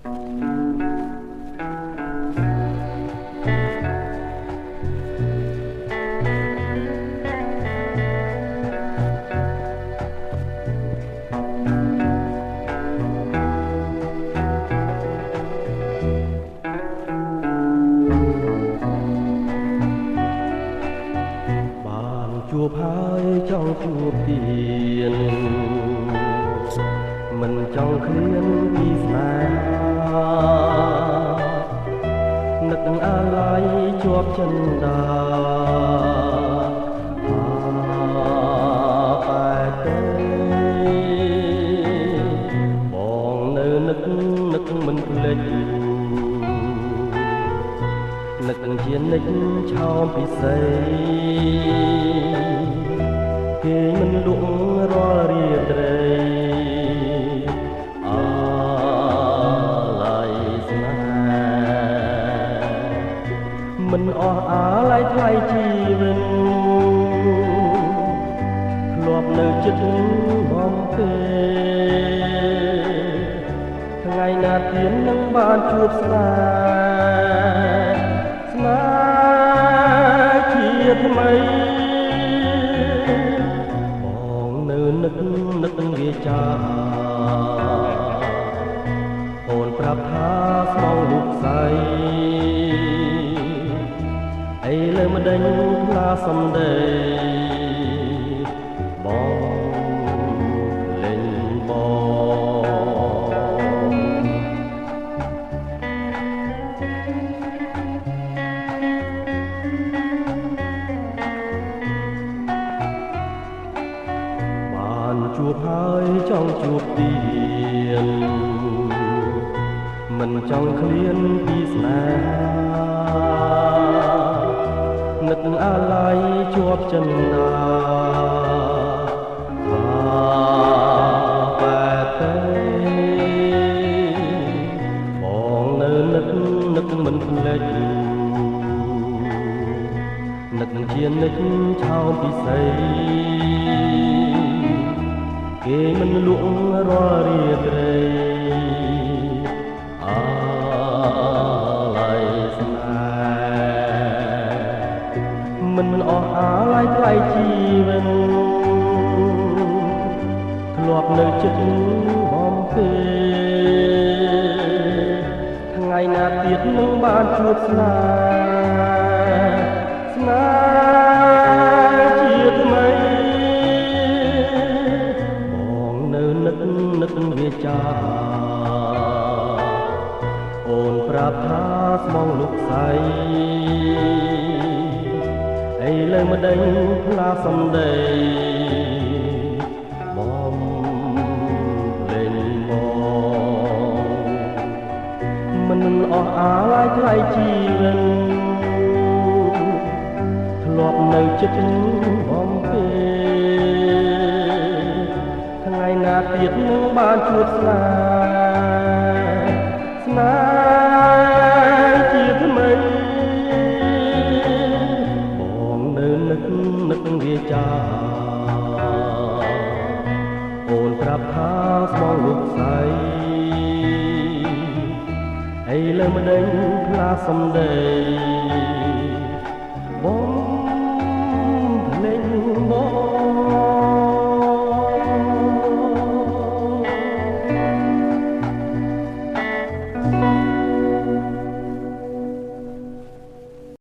ជួបហើយចង់ជួបទៀតមិនចង់ឃ្លានពីស្នេហានឹកអាឡ័យជាប់ចិន្តាបែកទេបងនៅនឹកមិនភ្លេចនឹកជានិចឆោមពិសេសគេមិនលក់រាល់រាត្រីអាឡ័យស្នេហ៍មិនអស់អាឡ័យថ្លៃជីវិតធ្លាប់នៅចិត្តបំពេថ្ងៃណាទៀតនឹងបានជួបស្នេហ៍ជាថ្មីនឹកវាចាអូនប្រាប់ថាស្មងលុកស្អីអីលើមិនដេញផ្លាសំដីបងលេងជួបហើយចង់ជួបទៀតមិនចង់ឃ្លានពីស្នេហានឹកអាឡ័យជាប់ចិន្តាបែកទេបងនៅនឹកមិនភ្លេចនឹកជានិចឆោមពិសេសគេមិនលក់រាល់រាត្រីអាឡ័យស្នេហ៍មិនអស់អាឡ័យថ្លៃជីវិតធ្លាប់នៅចិត្តបំពេថ្ងៃណាទៀតនឹងបានជួបស្នេហ៍ជាថ្មីនឹកវាចាអូនប្រាប់ថាស្មងលុកស្អីអីលើមិនដេញផ្លាសំដីបងលេងបងមិនអស់អាឡ័យថ្លៃជីវិតធ្លាប់នៅចិត្តបំពេថ្ងៃណាទៀតនឹងបានជួបស្នេហ៍ជាថ្មីបងនៅនឹកវាចាអូនប្រាប់ថាស្មងលុកស្អីអីលើមិនដេញផ្លាសំដីបងលេងបង